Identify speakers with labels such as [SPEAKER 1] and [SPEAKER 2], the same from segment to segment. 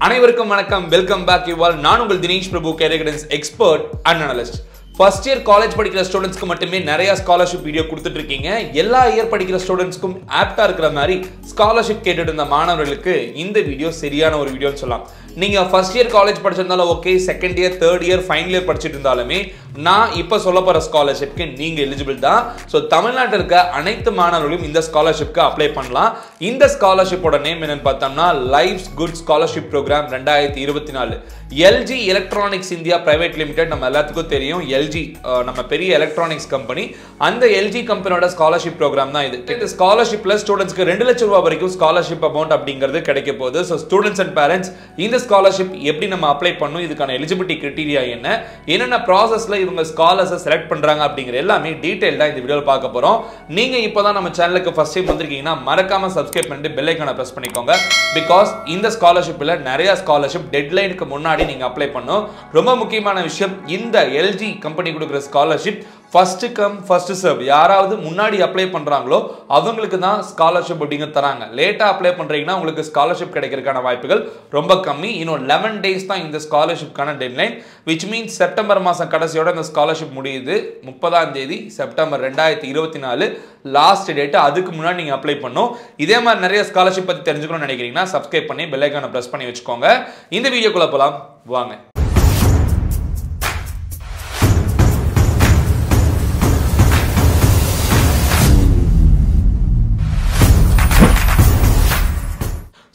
[SPEAKER 1] அனைவருக்கும் வணக்கம். Welcome back you all. நான் உங்கள் Dinesh Prabhu, career guidance expert and analyst. First year college படிக்கிற ஸ்டூடெண்ட்ஸ்க்கு மட்டுமே நிறைய ஸ்காலர்ஷிப் வீடியோ கொடுத்துட்டு இருக்கீங்க. எல்லா இயர் படிக்கிற ஸ்டூடெண்ட்ஸ்க்கும் ஆப்டா இருக்கிற மாதிரி ஸ்காலர்ஷிப் கேட்டுட்டு இருந்த மாணவர்களுக்கு இந்த வீடியோ சரியான ஒரு வீடியோன்னு சொல்லலாம். நீங்க ஃபர்ஸ்ட் இயர் காலேஜ் படிச்சிருந்தாலும் okay, second year, third year, final year படிச்சிட்டு இருந்தாலுமே நான் இப்ப சொல்ல போற ஸ்காலர்ஷிப்க்கு நீங்க எலிஜிபிள் தான். ஸோ தமிழ்நாட்டில் இருக்க அனைத்து மாணவர்களும் இந்த ஸ்காலர்ஷிப்க்கு அப்ளை பண்ணலாம். இந்த ஸ்காலர்ஷிப்போட நேம் என்னன்னு பார்த்தோம்னா life's good scholarship program 2024. LG electronics India private limited நம்ம எல்லாத்துக்கும் தெரியும். எல்ஜி நம்ம பெரிய எலக்ட்ரானிக்ஸ் கம்பெனி. அந்த எல்ஜி கம்பெனியோட ஸ்காலர்ஷிப் ப்ரோக்ராம் தான் இது. இந்த ஸ்காலர்ஷிப்ல ஸ்டூடெண்ட்ஸ்க்கு 2 லட்சம் ரூபாய் வரைக்கும் ஸ்காலர்ஷிப் அமௌண்ட் அப்படிங்கிறது கிடைக்க போகுது. ஸோ ஸ்டூடெண்ட்ஸ் அண்ட் பேரண்ட்ஸ் இந்த ஸ்காலர்ஷிப் எப்படி நம்ம அப்ளை பண்ணணும், இதுக்கான எலிஜிபிலிட்டி கிரைட்டீரியா என்னென்ன ப்ராசஸ்ல இவங்க ஸ்காலர்ஸை செலக்ட் பண்றாங்க அப்படிங்கிற எல்லாமே டீடைல்டா இந்த வீடியோல பார்க்க போறோம். நீங்க இப்பதான் நம்ம சேனலுக்கு ஃபர்ஸ்ட் டைம் வந்திருக்கீங்கன்னா மறக்காம சப்ஸ்கிரைப் பண்ணிட்டு பெல் ஐகானை பிரஸ் பண்ணிக்கோங்க. பிகாஸ் இந்த ஸ்காலர்ஷிப்ல நிறைய ஸ்காலர்ஷிப் டெட்லைனுக்கு முன்னாடி நீங்க அப்ளை பண்ணணும். ரொம்ப முக்கியமான விஷயம், இந்த எல்ஜி கம்பெனி கொடுக்கிற scholarship first come first serve. யாராவது முன்னாடி அப்ளை பண்றாங்களோ அவங்களுக்கு தான் ஸ்காலர்ஷிப் அப்படிங்க தராங்க. லேட்டா அப்ளை பண்றீங்கன்னா உங்களுக்கு ஸ்காலர்ஷிப் கிடைக்கிறதுக்கான வாய்ப்புகள் ரொம்ப கம்மி. இன்னும் 11 டேஸ் தான் இந்த ஸ்காலர்ஷிப்கான டெட்லைன். விச் மீன்ஸ் செப்டம்பர் மாசம் கடைசியோட இந்த ஸ்காலர்ஷிப் முடியுது. 30ஆம் தேதி செப்டம்பர் 2024 லாஸ்ட் டேட். அதுக்கு முன்னாடி நீங்க அப்ளை பண்ணும். இதே மாதிரி நிறைய ஸ்காலர்ஷிப் பத்தி தெரிஞ்சுக்கணும்னு நினைக்கிறீங்கன்னா சப்ஸ்கிரைப் பண்ணி பெல் ஐகானை பிரஸ் பண்ணி வச்சுக்கோங்க. இந்த வீடியோக்குள்ள போலாம் வாங்க.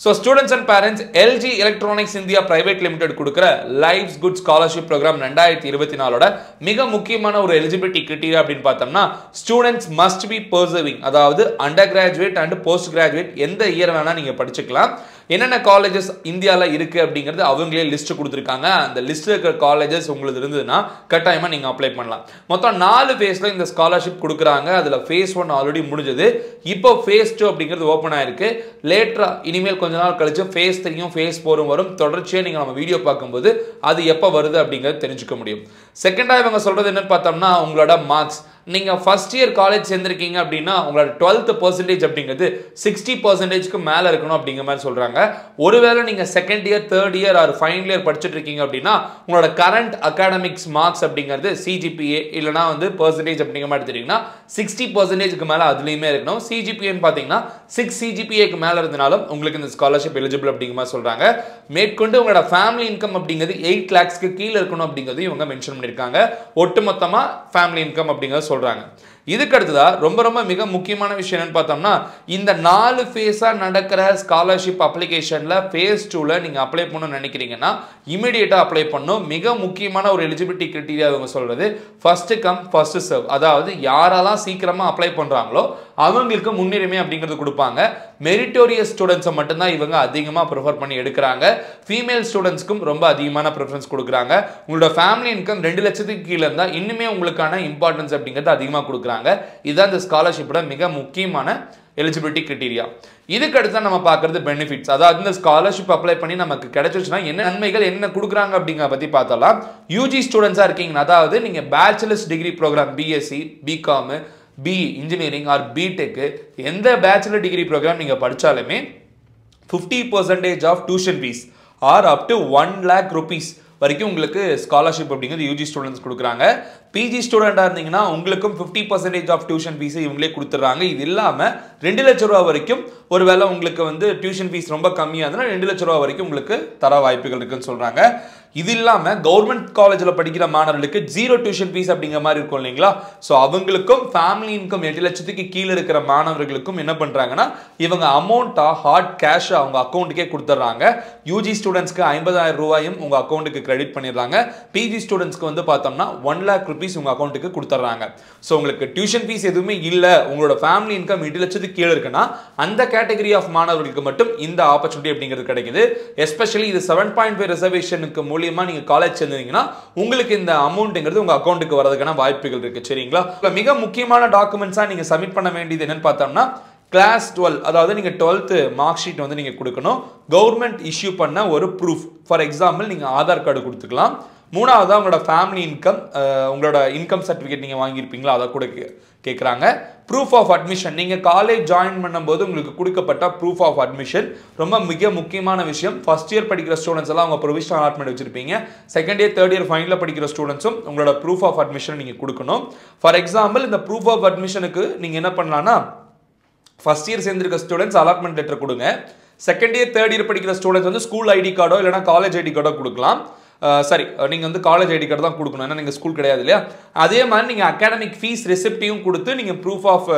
[SPEAKER 1] So students and parents, LG Electronics India Private Limited கொடுக்கிற Life's Good Scholarship Program 2024 மிக முக்கியமான ஒரு எலிஜிபிலிட்டி கிரைட்டீரியா அப்படின்னு பார்த்தோம்னா ஸ்டூடெண்ட்ஸ் மஸ்ட் பி பர்சர்விங். அதாவது undergraduate and postgraduate எந்த இயர் வேணா நீங்க படிச்சுக்கலாம். என்னென்ன காலேஜஸ் இந்தியாவில் இருக்கு அப்படிங்கிறது அவங்களே லிஸ்ட் கொடுத்துருக்காங்க. அந்த லிஸ்ட் இருக்கிற காலேஜஸ் உங்களுக்கு இருந்ததுன்னா கட்டாயமா நீங்க அப்ளை பண்ணலாம். மொத்தம் 4 ஃபேஸ்ல இந்த ஸ்காலர்ஷிப் கொடுக்குறாங்க. அதுல ஃபேஸ் 1 ஆல்ரெடி முடிஞ்சது. இப்போ ஃபேஸ் 2 அப்படிங்கிறது ஓப்பன் ஆயிருக்கு. லேட்டரா இனிமேல் கொஞ்ச நாள் கழிச்சு ஃபேஸ் 3யும் ஃபேஸ் 4ம் வரும். தொடர்ச்சியா நீங்க நம்ம வீடியோ பார்க்கும்போது அது எப்போ வருது அப்படிங்கிறது தெரிஞ்சுக்க முடியும். செகண்டா இவங்க சொல்றது என்னன்னு பார்த்தோம்னா உங்களோட மார்க்ஸ். நீங்க ஃபர்ஸ்ட் இயர் காலேஜ் சேர்ந்திருக்கீங்க அப்படின்னா உங்களோட 12th percentage அப்படிங்கிறது 60%க்கு மேல இருக்கணும் அப்படிங்கிற மாதிரி சொல்றாங்க. ஒருவேளை நீங்க second year, third year R final year படிச்சுட்டு இருக்கீங்க அப்படின்னா உங்களோட கரண்ட் அகாடமிக்ஸ் மார்க்ஸ் அப்படிங்கிறது சிஜிபிஏ இல்லைனா வந்து பெர்சன்டேஜ் அப்படிங்கிற மாதிரி எடுத்துட்டீங்கன்னா 60%க்கு மேல அதுலயுமே இருக்கணும். சிஜிபிஏன்னு பாத்தீங்கன்னா 6 சிஜிபிஏக்கு மேல இருந்தனாலும் உங்களுக்கு இந்த ஸ்காலர்ஷிப் எலிஜிபிள் அப்படிங்கிற மாதிரி சொல்றாங்க. மேற்கொண்டு உங்களோட ஃபேமிலி இன்கம் அப்படிங்கிறது 8 lakhsக்கு கீழே இருக்கணும் அப்படிங்கிறது இவங்க மென்ஷன் பண்ணிருக்காங்க. ஒட்டுமொத்தமா ஃபேமிலி இன்கம் அப்படிங்கிறது சொல்றாங்க. இதுக்கு அடுத்ததா ரொம்ப மிக முக்கியமான விஷயம் என்னன்னு பார்த்தோம்னா இந்த 4 ஃபேஸா நடக்கிற ஸ்காலர்ஷிப் அப்ளிகேஷன்ல ஃபேஸ் 2ல நீங்க அப்ளை பண்ணணும்னு நினைக்கிறீங்கன்னா இமிடியேட்டா அப்ளை பண்ணணும். மிக முக்கியமான ஒரு எலிஜிபிலிட்டி கிரைட்டீரியா அவங்க சொல்றது ஃபர்ஸ்ட் கம் ஃபர்ஸ்ட் சர்வ். அதாவது யாரெல்லாம் சீக்கிரமா அப்ளை பண்றாங்களோ அவங்களுக்கு முன்னுரிமை அப்படிங்கிறது கொடுப்பாங்க. மெரிட்டோரியஸ் ஸ்டூடெண்ட்ஸை மட்டும்தான் இவங்க அதிகமா ப்ரிஃபர் பண்ணி எடுக்கிறாங்க. ஃபீமேல் ஸ்டூடெண்ட்ஸ்க்கும் ரொம்ப அதிகமான ப்ரிஃபரன்ஸ் கொடுக்குறாங்க. உங்களோட ஃபேமிலி இன்கம் 2 லட்சத்துக்கு கீழே இருந்தா இன்னுமே உங்களுக்கான இம்பார்ட்டன்ஸ் அப்படிங்கிறது அதிகமாக கொடுக்குறாங்க. இதுதான் இந்த ஸ்காலர்ஷிப்போட மிக முக்கியமான எலிஜிபிலிட்டி கிரைட்டீரியா. இதுக்கு அடுத்து நம்ம பார்க்கறது பெனிஃபிட்ஸ். அதாவது இந்த ஸ்காலர்ஷிப் அப்ளை பண்ணி நமக்கு கிடைச்சிச்சுன்னா என்ன நன்மைகள் என்ன கொடுக்குறாங்க அப்படிங்கிற பத்தி பார்த்தலாம். யூஜி ஸ்டூடெண்ட்ஸா இருக்கீங்கன்னா, அதாவது நீங்க bachelor's degree program BSc, BCom, BE engineering or BTech எந்த பேச்சுலர் டிகிரி ப்ரோக்ராம் நீங்க படிச்சாலுமே 50% of tuition fees or up to 1 lakh rupees வரைக்கும் உங்களுக்கு ஸ்காலர்ஷிப் அப்படிங்கிறது யூஜி ஸ்டூடெண்ட்ஸ் கொடுக்குறாங்க. பிஜி ஸ்டூடெண்டா இருந்தீங்கன்னா உங்களுக்கும் 50% ஆஃப் டியூஷன் ஃபீஸ் இவங்களே கொடுத்துறாங்க. இது இல்லாம 2 லட்சம் ரூபாய் வரைக்கும் ஒருவேளை உங்களுக்கு வந்து டியூஷன் ஃபீஸ் ரொம்ப கம்மியா இருந்ததுன்னா 2 லட்சம் ரூபாய் வரைக்கும் உங்களுக்கு தர வாய்ப்புகள் இருக்குன்னு சொல்றாங்க. இது இல்லாம கவர்மெண்ட் காலேஜ்ல படிக்கிற மாணவர்களுக்கு 0 டியூஷன் ஃபீஸ் அப்படிங்கிற மாதிரி இருக்கும் இல்லைங்களா. ஸோ அவங்களுக்கும் ஃபேமிலி இன்கம் 8 லட்சத்துக்கு கீழே இருக்கிற மாணவர்களுக்கும் என்ன பண்றாங்கன்னா இவங்க அமௌண்ட்டா ஹார்ட் கேஷ் அவங்க அக்கௌண்ட்டுக்கே கொடுத்துட்றாங்க. யூஜி ஸ்டூடெண்ட்ஸ்க்கு 50,000 ரூபாயும் உங்க அக்கௌண்ட்டுக்கு கிரெடிட் பண்ணிடுறாங்க. பிஜி ஸ்டூடெண்ட்ஸ்க்கு வந்து பார்த்தோம்னா 1 lakh rupees உங்க அக்கௌண்ட்டுக்கு கொடுத்துட்றாங்க. ஸோ உங்களுக்கு டியூஷன் ஃபீஸ் எதுவுமே இல்லை, உங்களோட ஃபேமிலி இன்கம் 8 லட்சத்துக்கு கீழே இருக்குன்னா அந்த கேட்டகரி ஆஃப் மாணவர்களுக்கு மட்டும் இந்த ஆப்பர்ச்சுனிட்டி அப்படிங்கிறது கிடைக்குது. எஸ்பெஷலி இது 7.5 ரிசர்வேஷனுக்கு மூலியமா நீங்க காலேஜ் சேர்ந்தீங்கன்னா உங்களுக்கு இந்த அமௌண்ட்ங்கிறது உங்க அக்கௌண்ட்டுக்கு வரதுக்கான வாய்ப்புகள் இருக்கு. சரிங்களா. மிக முக்கியமான டாக்குமெண்ட்ஸா நீங்க சப்மிட் பண்ண வேண்டியது என்னன்னு பார்த்தோம்னா கிளாஸ் 12, அதாவது நீங்க 12th மார்க் ஷீட் வந்து நீங்க கொடுக்கணும். கவர்மெண்ட் இஷ்யூ பண்ண ஒரு ப்ரூஃப். ஃபார் எக்ஸாம்பிள் நீங்க ஆதார் கார்டு கொடுத்துக்கலாம், மூணாவது உங்களோட ஃபேமிலி இன்கம், உங்களோட இன்கம் சர்டிஃபிகேட் நீங்கள் வாங்கியிருப்பீங்களா அதை கூட கேட்குறாங்க. ப்ரூஃப் ஆஃப் அட்மிஷன், நீங்கள் காலேஜ் ஜாயின் பண்ணும்போது உங்களுக்கு கொடுக்கப்பட்ட ப்ரூஃப் ஆஃப் அட்மிஷன் ரொம்ப மிக முக்கியமான விஷயம். ஃபர்ஸ்ட் இயர் படிக்கிற ஸ்டூடெண்ட்ஸ் எல்லாம் அவங்க ப்ரொவிஷனல் அலாட்மெண்ட் வச்சிருப்பீங்க. செகண்ட் இயர் தேர்ட் இயர் ஃபைனலில் படிக்கிற ஸ்டூடெண்ட்ஸும் உங்களோட ப்ரூஃப் ஆஃப் அட்மிஷன் நீங்கள் கொடுக்கணும். ஃபார் எக்ஸாம்பிள் இந்த ப்ரூஃப் ஆஃப் அட்மிஷனுக்கு நீங்கள் என்ன பண்ணலாம்னா, ஃபர்ஸ்ட் இயர் சேர்ந்திருக்க ஸ்டூடெண்ட்ஸ் அலாட்மெண்ட் லெட்டர் கொடுங்க. செகண்ட் இயர் தேர்ட் இயர் படிக்கிற ஸ்டூடெண்ட்ஸ் வந்து ஸ்கூல் ஐடி கார்டோ இல்லைனா காலேஜ் ஐடி கார்டோ கொடுக்கலாம். சரி, நீங்கள் வந்து காலேஜ் ஐடி கார்டு தான் கொடுக்கணும், ஏன்னா நீங்கள் ஸ்கூல் கிடையாது இல்லையா. அதே மாதிரி நீங்கள் அகாடமிக் ஃபீஸ் ரெசிப்டையும் கொடுத்து நீங்கள் ப்ரூஃப் ஆஃப்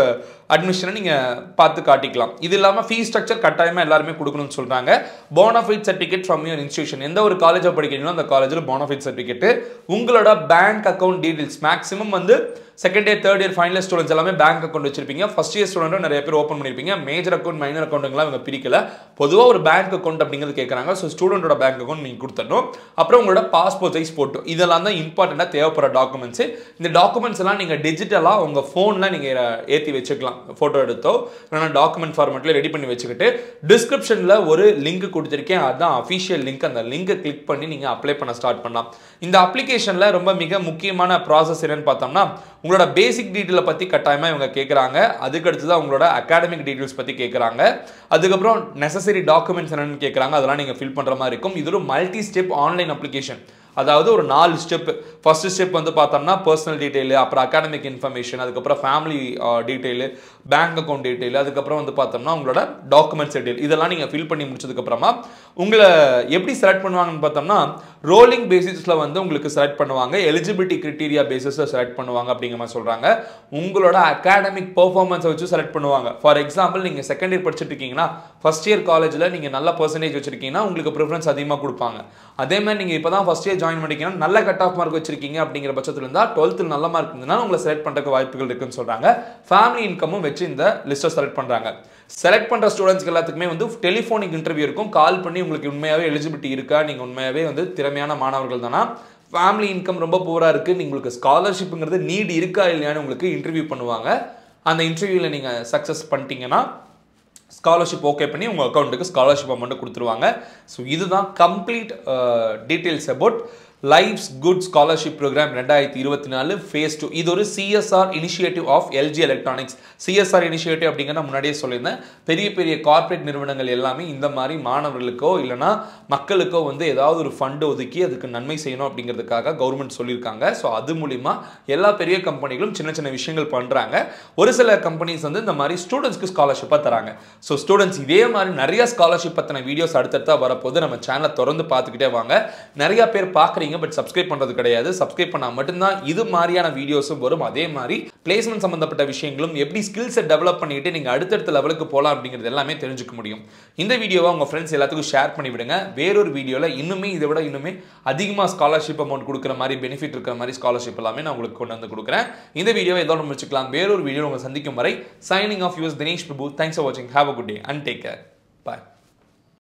[SPEAKER 1] அட்மிஷனை நீங்கள் பார்த்து காட்டிக்கலாம். இது இல்லாமல் ஃபீஸ் ஸ்ட்ரக்சர் கட்டாயமாக எல்லாருமே கொடுக்கணும்னு சொல்கிறாங்க. Bonafide certificate from your institution, எந்த ஒரு காலேஜை படிக்கிறீங்களோ அந்த காலேஜில் போனஃபைட் சர்டிஃபிகேட்டு, உங்களோட பேங்க் அக்கௌண்ட் டீடைல்ஸ். மேக்ஸிமம் வந்து second year third year final students எல்லாமே பேங்க் அக்கௌண்ட் வச்சிருப்பீங்க. ஃபர்ஸ்ட் இயர் ஸ்டூடெண்ட்டும் நிறைய பேர் ஓப்பன் பண்ணியிருப்பீங்க. மேஜர் அக்கௌண்ட் மைனர் அக்கௌண்ட்டுங்களாம் இவங்க பிரிக்கல, பொதுவாக ஒரு பேங்க் அக்கௌண்ட் அப்படிங்கிறது கேட்குறாங்க. ஸோ ஸ்டூடெண்டோட பேங்க் அக்கௌண்ட் நீங்கள் கொடுத்துடணும். அப்புறம் உங்களோட பாஸ்போர்ட் சைஸ் ஃபோட்டோ, இதெல்லாம் தான் இம்பார்ட்டண்ட்டாக தேவைப்படுற டாக்குமெண்ட்ஸ். இந்த டாக்குமெண்ட்ஸ் எல்லாம் நீங்கள் டிஜிட்டலாக உங்கள் ஃபோனில் நீங்கள் ஏற்றி வச்சுக்கலாம். ஃபோட்டோ எடுத்தோ இல்லைனா டாக்குமெண்ட் ஃபார்மேட்டில் ரெடி பண்ணி வச்சுக்கிட்டு டிஸ்கிரிப்ஷனில் ஒரு லிங்க் கொடுத்துருக்கேன், அதுதான் அஃபிஷியல் லிங்க். அந்த லிங்கை கிளிக் பண்ணி நீங்கள் அப்ளை பண்ண ஸ்டார்ட் பண்ணலாம். இந்த அப்ளிகேஷனில் ரொம்ப மிக முக்கியமான ப்ராசஸ் என்னன்னு பார்த்தோம்னா, உங்களோட பேசிக் டீட்டெயிலை பற்றி கட்டாயமாக இவங்க கேட்குறாங்க. அதுக்கடுத்து தான் உங்களோட அகாடமிக் டீட்டெயில்ஸ் பற்றி கேட்குறாங்க. அதுக்கப்புறம் நெசசரி டாக்குமெண்ட்ஸ் என்னன்னு கேட்குறாங்க, அதெல்லாம் நீங்கள் ஃபில் பண்ணுற மாதிரி இருக்கும். இது ஒரு மல்டி ஸ்டெப் ஆன்லைன் அப்ளிகேஷன். அதாவது ஒரு 4 ஸ்டெப். ஃபர்ஸ்ட் ஸ்டெப் வந்து பார்த்தோம்னா பர்சனல் டீட்டெயில், அப்புறம் அகாடமிக் இன்ஃபர்மேஷன், அதுக்கப்புறம் family detail, bank account detail, அதுக்கப்புறம் வந்து பார்த்தோம்னா உங்களோட டாக்குமெண்ட்ஸ் டீட்டெயில், இதெல்லாம் நீங்கள் ஃபில் பண்ணி முடிச்சதுக்கப்புறமா உங்களை எப்படி செலக்ட் பண்ணுவாங்கன்னு பார்த்தோம்னா, ரோலிங் பேசிஸில் வந்து உங்களுக்கு செலக்ட் பண்ணுவாங்க. எலிஜிபிலிட்டி கிரிட்டீரியா பேசிஸில் செலக்ட் பண்ணுவாங்க அப்படிங்கிற மாதிரி சொல்கிறாங்க. உங்களோட அகாடமிக் பெர்ஃபார்மன்ஸை வச்சு செலக்ட் பண்ணுவாங்க. ஃபார் எக்ஸாம்பிள் நீங்கள் செகண்ட் இயர் படிச்சுட்டு இருக்கீங்கன்னா, ஃபர்ஸ்ட் இயர் காலேஜில் நீங்கள் நல்ல பர்சன்டேஜ் வச்சிருக்கீங்கன்னா உங்களுக்கு ப்ரிஃபரன்ஸ் அதிகமாக கொடுப்பாங்க. அதே மாதிரி நீங்கள் இப்போ தான் ஃபர்ஸ்ட் இயர் ஜாயின் பண்ணிக்கணும், நல்ல கட் ஆஃப் மார்க் வச்சிருக்கீங்க அப்படிங்கிற பட்சத்தில் இருந்தால் 12th நல்ல மார்க் இருந்ததுனால உங்களை செலக்ட் பண்ணுறதுக்கு வாய்ப்புகள் இருக்குன்னு சொல்கிறாங்க. ஃபேமிலி இன்கமும் வச்சு இந்த லிஸ்ட்டை செலக்ட் பண்ணுறாங்க. செலக்ட் பண்ணுற ஸ்டூடெண்ட்ஸ்க்கு எல்லாத்துக்குமே வந்து டெலிஃபோனிக் இன்டர்வியூ இருக்கும். கால் பண்ணி உங்களுக்கு உண்மையாகவே எலிஜிபிலிட்டி இருக்கா, நீங்கள் உண்மையாகவே வந்து திறமையான மாணவர்கள் தானா, ஃபேமிலி இன்கம் ரொம்ப புவராக இருக்குது, உங்களுக்கு ஸ்காலர்ஷிப்புங்கிறது நீட் இருக்கா இல்லையான்னு உங்களுக்கு இன்டர்வியூ பண்ணுவாங்க. அந்த இன்டர்வியூவில் நீங்கள் சக்ஸஸ் பண்ணிட்டீங்கன்னா ஸ்காலர்ஷிப் ஓகே பண்ணி உங்கள் அக்கௌண்ட்டுக்கு ஸ்காலர்ஷிப் அமௌண்ட் கொடுத்துருவாங்க. ஸோ இதுதான் complete details about life's good scholarship program 2024 phase 2. இது ஒரு CSR initiative of LG electronics. CSR initiative அப்படிங்கிற முன்னாடியே சொல்லியிருந்தேன். பெரிய பெரிய கார்ப்பரேட் நிறுவனங்கள் எல்லாமே இந்த மாதிரி மாணவர்களுக்கோ இல்லைனா மக்களுக்கோ வந்து ஏதாவது ஒரு ஃபண்டு ஒதுக்கி அதுக்கு நன்மை செய்யணும் அப்படிங்கிறதுக்காக கவர்மெண்ட் சொல்லியிருக்காங்க. ஸோ அது மூலிமா எல்லா பெரிய கம்பெனிகளும் சின்ன சின்ன விஷயங்கள் பண்ணுறாங்க. ஒரு சில கம்பெனிஸ் வந்து இந்த மாதிரி ஸ்டூடெண்ட்ஸ்க்கு ஸ்காலர்ஷிப்பாக தராங்க. ஸோ ஸ்டூடெண்ட்ஸ் இதே மாதிரி நிறைய ஸ்காலர்ஷிப் பற்றின வீடியோஸ் அடுத்தடுத்தா வரப்போது. நம்ம சேனலை தொடர்ந்து பார்த்துக்கிட்டே வாங்க. நிறைய பேர் பார்க்குறீங்க, பட் சப்ஸ்கிரைப் பண்றது கிடையாது. சப்ஸ்கிரைப் பண்ணா மட்டும்தான் இது மாதிரியான வீடியோஸும் வரும். அதே மாதிரி பிளேஸ்மெண்ட் சம்பந்தப்பட்ட விஷயங்களும், எப்படி ஸ்கில் செட் டெவலப் பண்ணிட்டு நீங்க அடுத்தடுத்த லெவலுக்கு போகலாம் அப்படிங்கிறது எல்லாமே தெரிஞ்சுக்க முடியும். இந்த வீடியோவை உங்க ஃப்ரெண்ட்ஸ் எல்லாத்துக்கும் ஷேர் பண்ணி விடுங்க. வேறொரு வீடியோவில் இன்னுமே இதை விட இன்னுமே அதிகமாக ஸ்காலர்ஷிப் அமௌண்ட் கொடுக்குற மாதிரி, பெனிஃபிட் இருக்கிற மாதிரி ஸ்காலர்ஷிப் எல்லாமே நான் உங்களுக்கு கொண்டு வந்து கொடுக்குறேன். இந்த வீடியோவை இதோட முடிச்சுக்கலாம். வேறொரு வீடியோ உங்களை சந்திக்கும் வரை signing off yours Dinesh Prabhu. Thanks for வாட்சிங். Have a good day and take care.